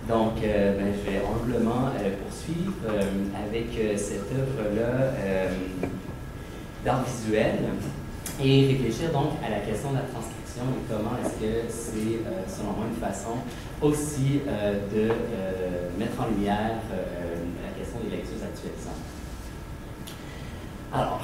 Donc, je vais humblement poursuivre avec cette œuvre-là d'art visuel et réfléchir donc à la question de la transcription et comment est-ce que c'est, selon moi, une façon aussi de mettre en lumière la question des lectures actualisantes. Alors,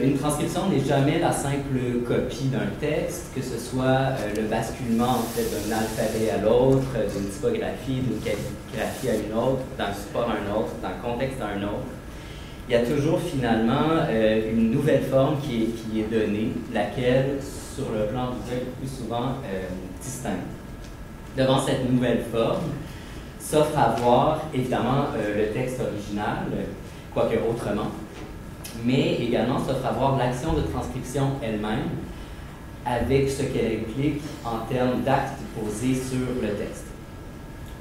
une transcription n'est jamais la simple copie d'un texte, que ce soit le basculement en fait d'un alphabet à l'autre, d'une typographie, d'une calligraphie à une autre, d'un support à un autre, d'un contexte à un autre. Il y a toujours finalement une nouvelle forme qui est donnée, laquelle, sur le plan visuel, le plus souvent distincte. Devant cette nouvelle forme, s'offre à voir évidemment le texte original, quoique autrement, mais également s'offre à voir l'action de transcription elle-même avec ce qu'elle implique en termes d'actes posés sur le texte.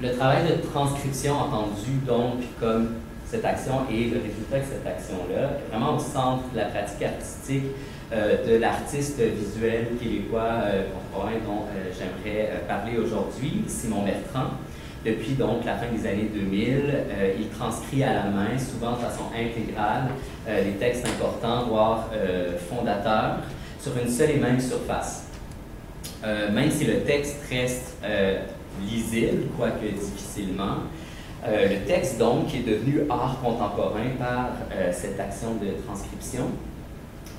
Le travail de transcription entendu donc comme cette action et le résultat de cette action-là est vraiment au centre de la pratique artistique de l'artiste visuel québécois contemporain dont j'aimerais parler aujourd'hui, Simon Bertrand. Depuis donc la fin des années 2000, il transcrit à la main, souvent de façon intégrale, les textes importants, voire fondateurs, sur une seule et même surface. Même si le texte reste lisible, quoique difficilement, le texte donc est devenu art contemporain par cette action de transcription.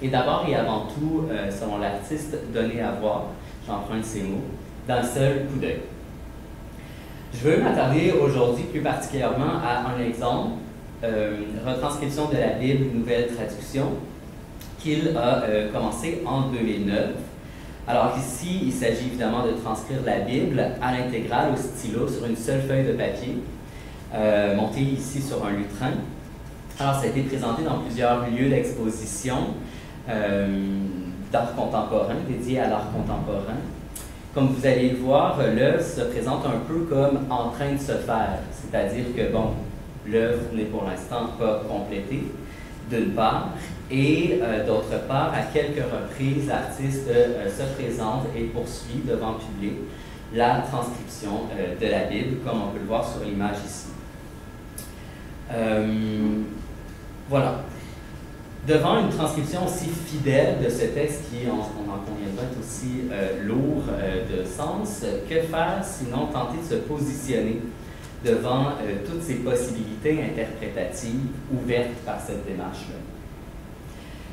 Et d'abord et avant tout, selon l'artiste, donné à voir, j'emprunte ces mots, d'un seul coup d'œil. Je veux m'attarder aujourd'hui plus particulièrement à un exemple, retranscription de la Bible, nouvelle traduction, qu'il a commencé en 2009. Alors ici, il s'agit évidemment de transcrire la Bible à l'intégrale, au stylo, sur une seule feuille de papier, montée ici sur un lutrin. Alors ça a été présenté dans plusieurs lieux d'exposition d'art contemporain, dédiés à l'art contemporain. Comme vous allez le voir, l'œuvre se présente un peu comme en train de se faire, c'est-à-dire que, bon, l'œuvre n'est pour l'instant pas complétée, d'une part, et d'autre part, à quelques reprises, l'artiste se présente et poursuit devant le public la transcription de la Bible, comme on peut le voir sur l'image ici. Voilà. Devant une transcription aussi fidèle de ce texte qui, on en conviendra, est aussi lourd de sens, que faire sinon tenter de se positionner devant toutes ces possibilités interprétatives ouvertes par cette démarche-là?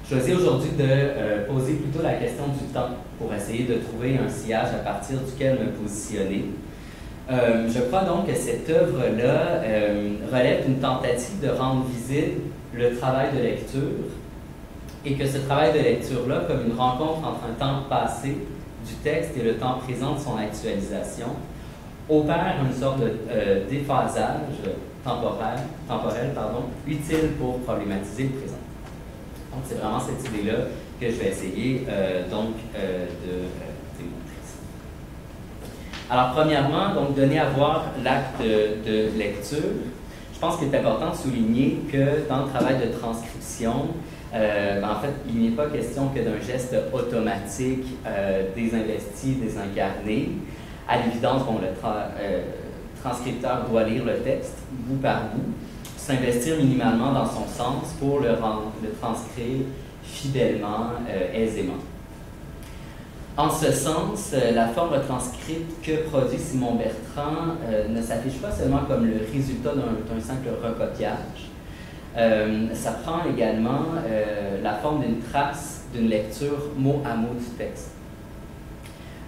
Je choisis aujourd'hui de poser plutôt la question du temps pour essayer de trouver un sillage à partir duquel me positionner. Je crois donc que cette œuvre-là relève d'une tentative de rendre visible le travail de lecture et que ce travail de lecture-là, comme une rencontre entre un temps passé du texte et le temps présent de son actualisation, opère une sorte de déphasage temporel, utile pour problématiser le présent. Donc, c'est vraiment cette idée-là que je vais essayer de démontrer. Alors, premièrement, donc, donner à voir l'acte de lecture. Je pense qu'il est important de souligner que dans le travail de transcription, en fait, il n'est pas question que d'un geste automatique, désinvesti, désincarné. À l'évidence, bon, le transcripteur doit lire le texte, bout par bout, s'investir minimalement dans son sens pour le transcrire fidèlement, aisément. En ce sens, la forme transcrite que produit Simon Bertrand ne s'affiche pas seulement comme le résultat d'un simple recopiage. Ça prend également la forme d'une trace d'une lecture mot à mot du texte.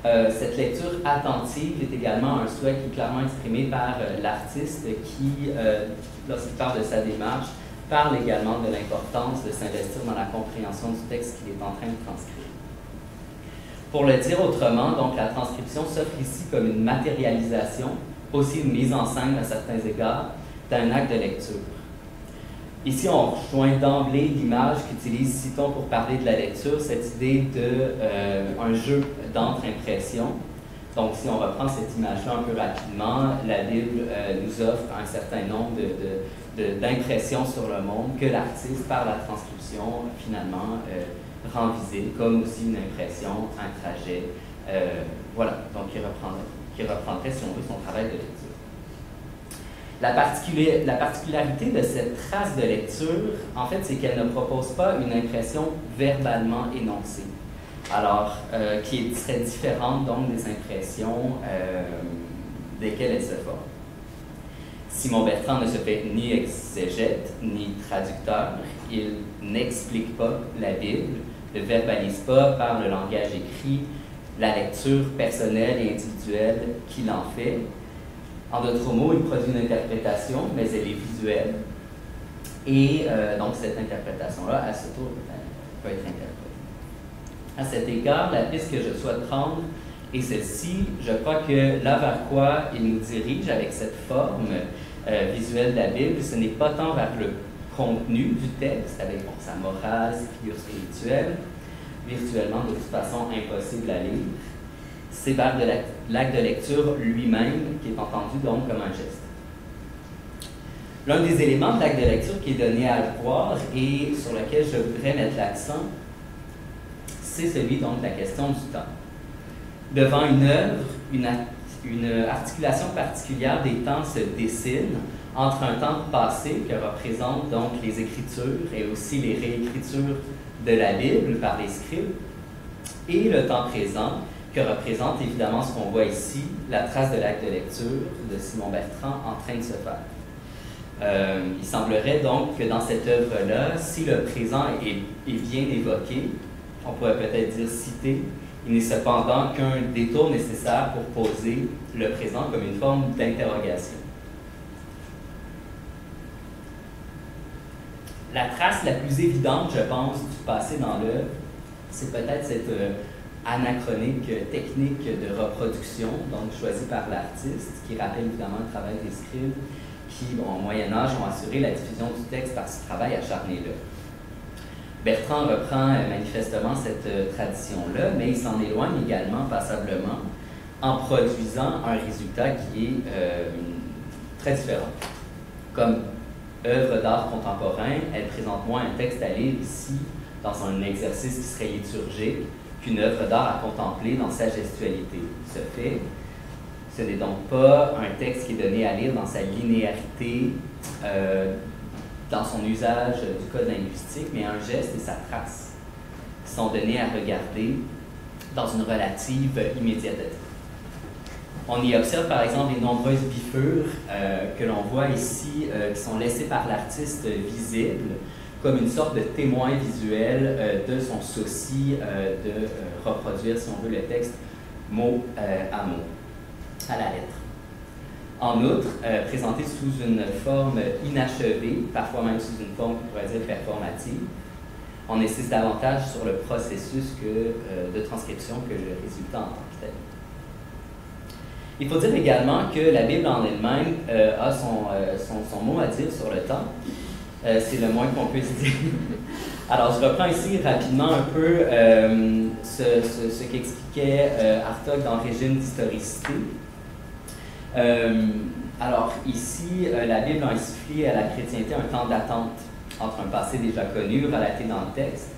Cette lecture attentive est également un souhait qui est clairement exprimé par l'artiste qui, lorsqu'il parle de sa démarche, parle également de l'importance de s'investir dans la compréhension du texte qu'il est en train de transcrire. Pour le dire autrement, donc la transcription s'offre ici comme une matérialisation, aussi une mise en scène à certains égards, d'un acte de lecture. Ici, on rejoint d'emblée l'image qu'utilise Citon pour parler de la lecture, cette idée d'un jeu d'entre-impression. Donc, si on reprend cette image-là un peu rapidement, la Bible nous offre un certain nombre d'impressions sur le monde que l'artiste, par la transcription, finalement, rend visible, comme aussi une impression, un trajet. Voilà, donc qui reprendrait, si on veut, son travail de lecture. La particularité de cette trace de lecture, en fait, c'est qu'elle ne propose pas une impression verbalement énoncée, alors qui serait différente donc des impressions desquelles elle se forme. Simon Bertrand ne se fait ni exégète ni traducteur, il n'explique pas la Bible, ne verbalise pas par le langage écrit la lecture personnelle et individuelle qu'il en fait. En d'autres mots, il produit une interprétation, mais elle est visuelle. Et donc, cette interprétation-là, à ce tour, peut être interprétée. À cet égard, la piste que je souhaite prendre est celle-ci. Je crois que là vers quoi il nous dirige avec cette forme visuelle de la Bible, ce n'est pas tant vers le contenu du texte, avec sa morale, ses figures spirituelles, virtuellement de toute façon impossible à lire. C'est vers l'acte de lecture lui-même qui est entendu donc comme un geste. L'un des éléments de l'acte de lecture qui est donné à voir et sur lequel je voudrais mettre l'accent, c'est celui donc de la question du temps. Devant une œuvre, une articulation particulière des temps se dessine entre un temps passé que représentent donc les Écritures et aussi les réécritures de la Bible par les scribes, et le temps présent que représente évidemment ce qu'on voit ici, la trace de l'acte de lecture de Simon Bertrand en train de se faire. Il semblerait donc que dans cette œuvre-là, si le présent est bien évoqué, on pourrait peut-être dire cité, il n'est cependant qu'un détour nécessaire pour poser le présent comme une forme d'interrogation. La trace la plus évidente, je pense, du passé dans l'œuvre, c'est peut-être cette anachronique technique de reproduction, donc choisie par l'artiste, qui rappelle évidemment le travail des scribes, qui, au Moyen-Âge, ont assuré la diffusion du texte par ce travail acharné-là. Bertrand reprend manifestement cette tradition-là, mais il s'en éloigne également passablement en produisant un résultat qui est très différent. Comme œuvre d'art contemporain, elle présente moins un texte à lire ici, dans un exercice qui serait liturgique, qu'une œuvre d'art à contempler dans sa gestualité. Ce n'est donc pas un texte qui est donné à lire dans sa linéarité, dans son usage du code linguistique, mais un geste et sa trace qui sont donnés à regarder dans une relative immédiateté. On y observe par exemple les nombreuses bifures que l'on voit ici, qui sont laissées par l'artiste visible, comme une sorte de témoin visuel de son souci de reproduire, si on veut, le texte mot à mot, à la lettre. En outre, présenté sous une forme inachevée, parfois même sous une forme qu'on pourrait dire performative, on insiste davantage sur le processus de transcription que le résultat en tant que tel. Il faut dire également que la Bible en elle-même a son mot à dire sur le temps. C'est le moins qu'on puisse dire. Alors, je reprends ici rapidement un peu ce qu'expliquait Hartog dans le régime d'historicité. Alors, ici, la Bible a insufflé à la chrétienté un temps d'attente entre un passé déjà connu, relaté dans le texte,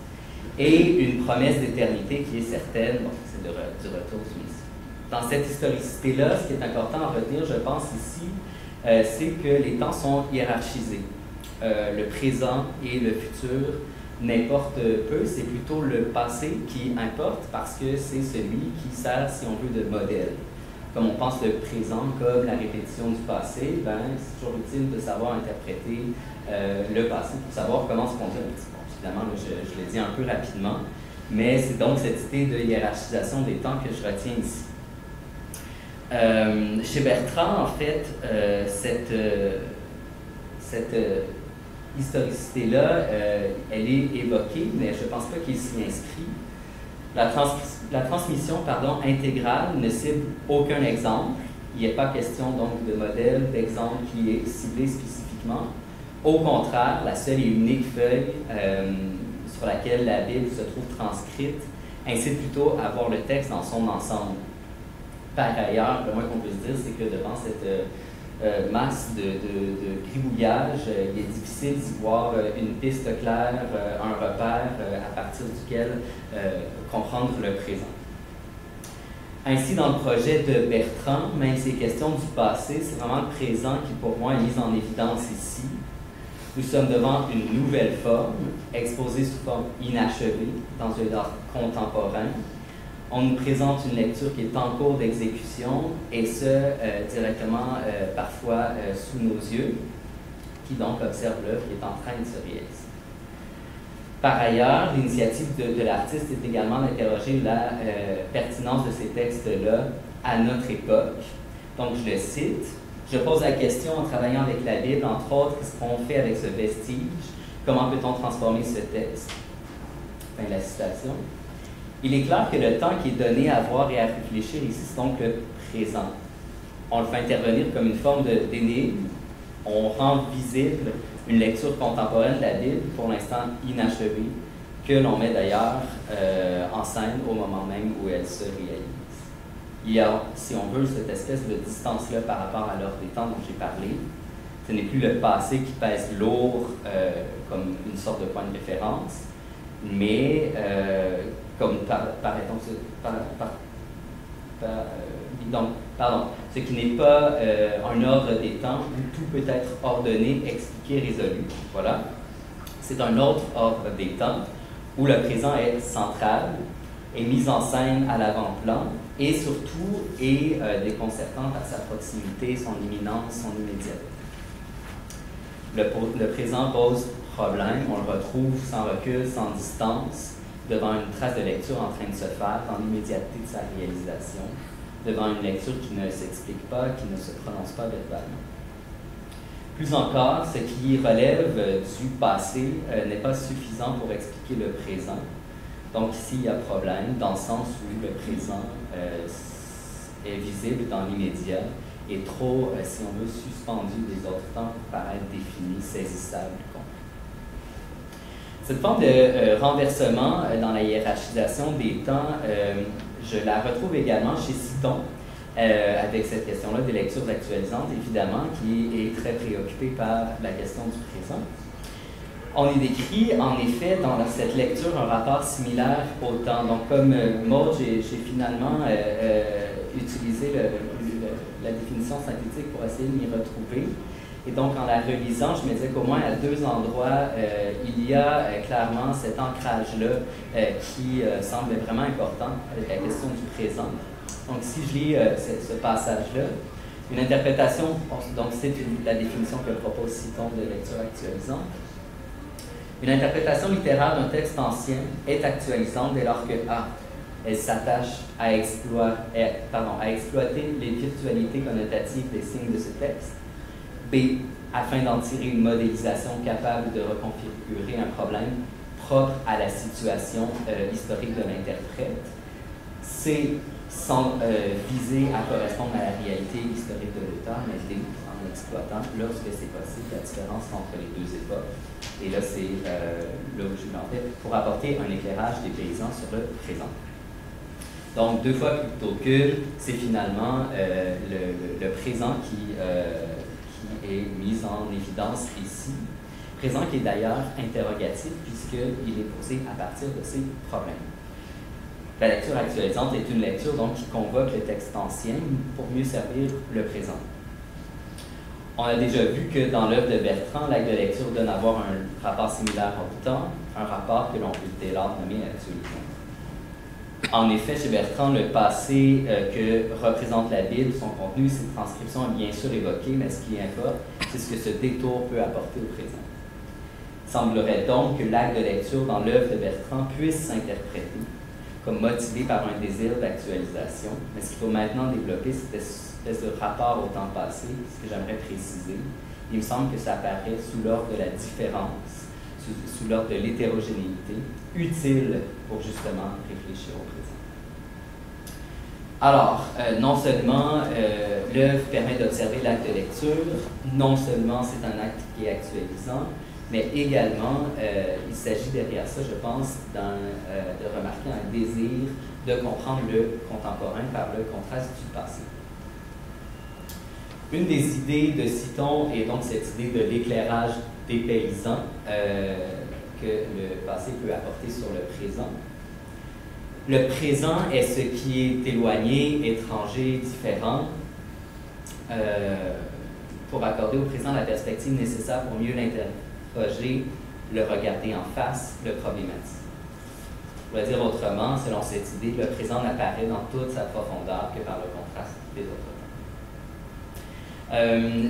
et une promesse d'éternité qui est certaine, bon, c'est du retour du Messie. Dans cette historicité-là, ce qui est important à retenir, je pense, ici, c'est que les temps sont hiérarchisés. Le présent et le futur n'importe peu, c'est plutôt le passé qui importe parce que c'est celui qui sert, si on veut, de modèle. Comme on pense le présent comme la répétition du passé, ben, c'est toujours utile de savoir interpréter le passé pour savoir comment se conduire. Bon, évidemment, là, je le dis un peu rapidement, mais c'est donc cette idée de hiérarchisation des temps que je retiens ici. Chez Bertrand, en fait, cette historicité-là, elle est évoquée, mais je ne pense pas qu'il s'y inscrit. La transmission intégrale ne cible aucun exemple. Il n'y a pas question donc de modèle, d'exemple qui est ciblé spécifiquement. Au contraire, la seule et unique feuille sur laquelle la Bible se trouve transcrite incite plutôt à voir le texte dans son ensemble. Par ailleurs, le moins qu'on puisse dire, c'est que devant cette masse de gribouillage, il est difficile d'y voir une piste claire, un repère à partir duquel comprendre le présent. Ainsi, dans le projet de Bertrand, même ces questions du passé, c'est vraiment le présent qui, pour moi, est mis en évidence ici. Nous sommes devant une nouvelle forme, exposée sous forme inachevée dans un art contemporain. On nous présente une lecture qui est en cours d'exécution, et ce, directement, parfois, sous nos yeux, qui donc observe l'œuvre qui est en train de se réaliser. Par ailleurs, l'initiative de l'artiste est également d'interroger la pertinence de ces textes-là à notre époque. Donc, je le cite. Je pose la question en travaillant avec la Bible, entre autres, qu'est-ce qu'on fait avec ce vestige? Comment peut-on transformer ce texte? Fin de la citation. Il est clair que le temps qui est donné à voir et à réfléchir ici, c'est donc le présent. On le fait intervenir comme une forme d'énigme. On rend visible une lecture contemporaine de la Bible, pour l'instant inachevée, que l'on met d'ailleurs en scène au moment même où elle se réalise. Il y a, si on veut, cette espèce de distance-là par rapport à l'ordre des temps dont j'ai parlé. Ce n'est plus le passé qui pèse lourd comme une sorte de point de référence, mais ce qui n'est pas un ordre des temps où tout peut être ordonné, expliqué, résolu. Voilà. C'est un autre ordre des temps où le présent est central, est mis en scène à l'avant-plan et surtout est déconcertant par sa proximité, son imminence, son immédiateté. Le présent pose problème, on le retrouve sans recul, sans distance, devant une trace de lecture en train de se faire, dans l'immédiateté de sa réalisation, devant une lecture qui ne s'explique pas, qui ne se prononce pas verbalement. Plus encore, ce qui relève du passé n'est pas suffisant pour expliquer le présent. Donc ici, il y a problème, dans le sens où le présent est visible dans l'immédiat et trop, si on veut, suspendu des autres temps pour paraître défini, saisissable, compris. Cette forme de renversement dans la hiérarchisation des temps, je la retrouve également chez Citon, avec cette question-là des lectures actualisantes, évidemment, qui est très préoccupée par la question du présent. On y décrit, en effet, dans cette lecture, un rapport similaire au temps. Donc, comme Maud, j'ai finalement utilisé la définition synthétique pour essayer de m'y retrouver. Et donc, en la relisant, je me disais qu'au moins à deux endroits, il y a clairement cet ancrage-là qui semble vraiment important avec la question du présent. Donc, si je lis ce passage-là, une interprétation, donc c'est la définition que propose Citon de lecture actualisante. Une interprétation littéraire d'un texte ancien est actualisante dès lors que A, elle s'attache à exploiter les virtualités connotatives des signes de ce texte. B, afin d'en tirer une modélisation capable de reconfigurer un problème propre à la situation historique de l'interprète. C, sans viser à correspondre à la réalité historique de l'auteur, mais D, en exploitant, lorsque c'est possible, la différence entre les deux époques. Et là, c'est là où je l'en fais, pour apporter un éclairage des paysans sur le présent. Donc, deux fois plutôt que, c'est finalement le présent qui est mis en évidence ici. Présent qui est d'ailleurs interrogatif, puisqu'il est posé à partir de ces problèmes. La lecture actualisante est une lecture donc, qui convoque le texte ancien pour mieux servir le présent. On a déjà vu que dans l'œuvre de Bertrand, l'acte de lecture donne à voir un rapport similaire au temps, un rapport que l'on peut dès lors nommer actualité. En effet, chez Bertrand, le passé que représente la Bible, son contenu, ses transcriptions est bien sûr évoqué, mais ce qui importe, c'est ce que ce détour peut apporter au présent. Il semblerait donc que l'acte de lecture dans l'œuvre de Bertrand puisse s'interpréter comme motivé par un désir d'actualisation, mais ce qu'il faut maintenant développer, c'est cette espèce de rapport au temps passé, ce que j'aimerais préciser. Il me semble que ça apparaît sous l'ordre de la différence, sous l'ordre de l'hétérogénéité, utile pour justement réfléchir au présent. Alors, non seulement l'œuvre permet d'observer l'acte de lecture, non seulement c'est un acte qui est actualisant, mais également, il s'agit derrière ça, je pense, de remarquer un désir de comprendre le contemporain par le contraste du passé. Une des idées de Citon est donc cette idée de l'éclairage des paysans que le passé peut apporter sur le présent. Le présent est ce qui est éloigné, étranger, différent, pour accorder au présent la perspective nécessaire pour mieux l'interroger, le regarder en face, le problématiser. On va dire autrement, selon cette idée, le présent n'apparaît dans toute sa profondeur que par le contraste des autres temps.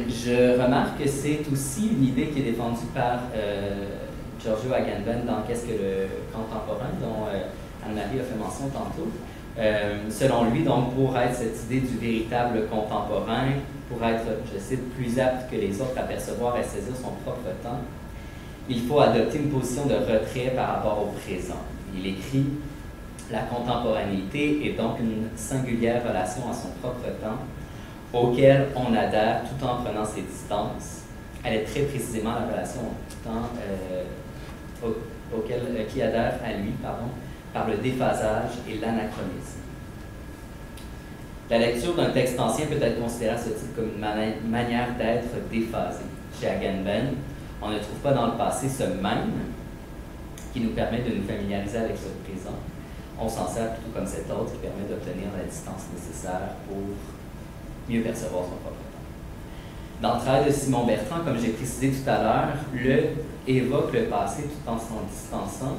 Je remarque que c'est aussi une idée qui est défendue par Giorgio Agamben dans Qu'est-ce que le contemporain, dont Anne-Marie a fait mention tantôt. Selon lui, donc, pour être cette idée du véritable contemporain, pour être, je cite, plus apte que les autres à percevoir et à saisir son propre temps, il faut adopter une position de retrait par rapport au présent. Il écrit « La contemporanéité est donc une singulière relation à son propre temps, auquel on adhère tout en prenant ses distances. Elle est très précisément la relation au temps qui adhère à lui, par le déphasage et l'anachronisme. La lecture d'un texte ancien peut être considérée à ce titre comme une manière d'être déphasé. Chez Agamben, on ne trouve pas dans le passé ce même qui nous permet de nous familiariser avec le présent. On s'en sert plutôt comme cet autre qui permet d'obtenir la distance nécessaire pour mieux percevoir son propre temps. Dans le travail de Simon Bertrand, comme j'ai précisé tout à l'heure, le évoque le passé tout en s'en distançant.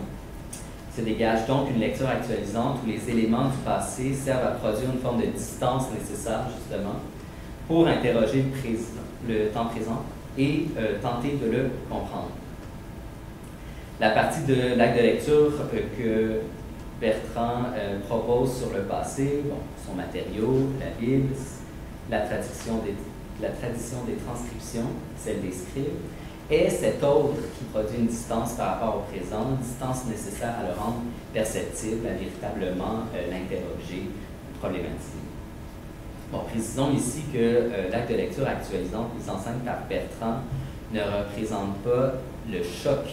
Se dégage donc une lecture actualisante où les éléments du passé servent à produire une forme de distance nécessaire, justement, pour interroger le temps présent et tenter de le comprendre. La partie de l'acte de lecture que Bertrand propose sur le passé, son matériau, la Bible, la tradition des transcriptions, celle des scribes, et cet autre qui produit une distance par rapport au présent, une distance nécessaire à le rendre perceptible, à véritablement l'interroger, problématiser. Bon, précisons ici que l'acte de lecture actualisante mis en scène par Bertrand ne représente pas le choc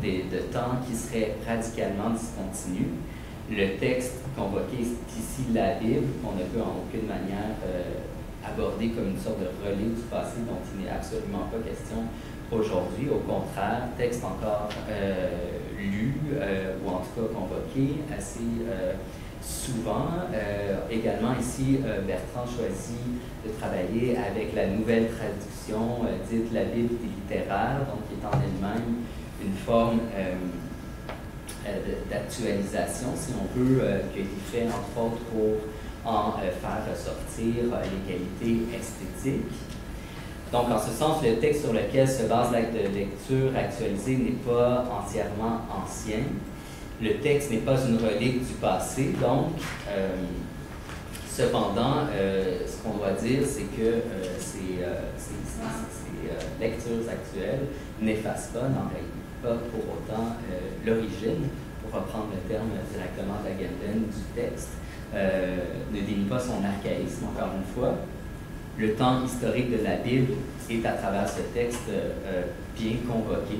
de temps qui serait radicalement discontinu. Le texte convoqué est ici la Bible, qu'on ne peut en aucune manière aborder comme une sorte de relais du passé dont il n'est absolument pas question aujourd'hui. Au contraire, texte encore lu, ou en tout cas convoqué assez souvent. Également ici, Bertrand choisit de travailler avec la nouvelle traduction dite la Bible littéraire, donc qui est en elle-même une forme d'actualisation, si on veut, qui a été fait entre autres pour en faire ressortir les qualités esthétiques. Donc, en ce sens, le texte sur lequel se base l'acte de lecture actualisé n'est pas entièrement ancien. Le texte n'est pas une relique du passé, donc, cependant, ce qu'on doit dire, c'est que ces lectures actuelles n'effacent pas, n'enrayent pas pour autant l'origine, pour reprendre le terme directement d'Agamben du texte, ne dénie pas son archaïsme, encore une fois. Le temps historique de la Bible est à travers ce texte bien convoqué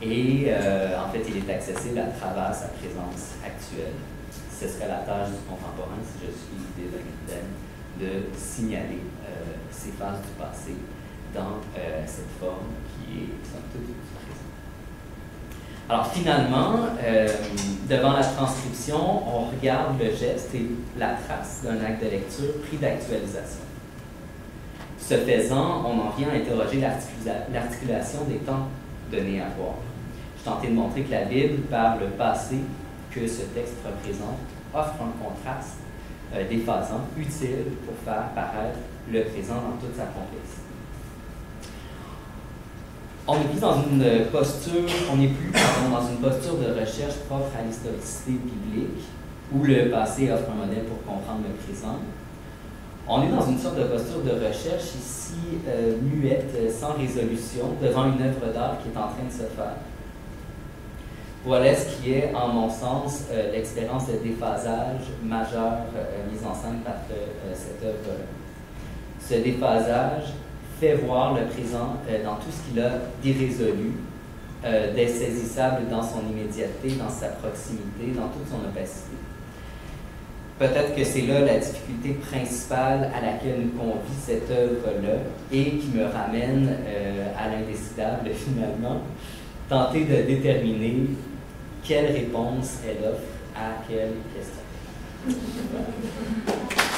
et en fait il est accessible à travers sa présence actuelle. Ce serait la tâche du contemporain, si je suis l'idée d'Agamben, de signaler ces phases du passé dans cette forme qui est somme toute du présent. Alors finalement, devant la transcription, on regarde le geste et la trace d'un acte de lecture pris d'actualisation. Ce faisant, on en vient à interroger l'articulation des temps donnés à voir. Je tentais de montrer que la Bible, par le passé que ce texte représente, offre un contraste déphasant, utile pour faire apparaître le présent dans toute sa complexité. On n'est plus dans une posture, dans une posture de recherche propre à l'historicité biblique, où le passé offre un modèle pour comprendre le présent. On est dans une sorte de posture de recherche ici muette, sans résolution, devant une œuvre d'art qui est en train de se faire. Voilà ce qui est, en mon sens, l'expérience de déphasage majeur mise en scène par cette œuvre. Ce déphasage fait voir le présent dans tout ce qu'il a d'irrésolu, d'insaisissable dans son immédiateté, dans sa proximité, dans toute son opacité. Peut-être que c'est là la difficulté principale à laquelle nous convie cette œuvre-là et qui me ramène à l'indécidable finalement, tenter de déterminer quelle réponse elle offre à quelle question? Voilà.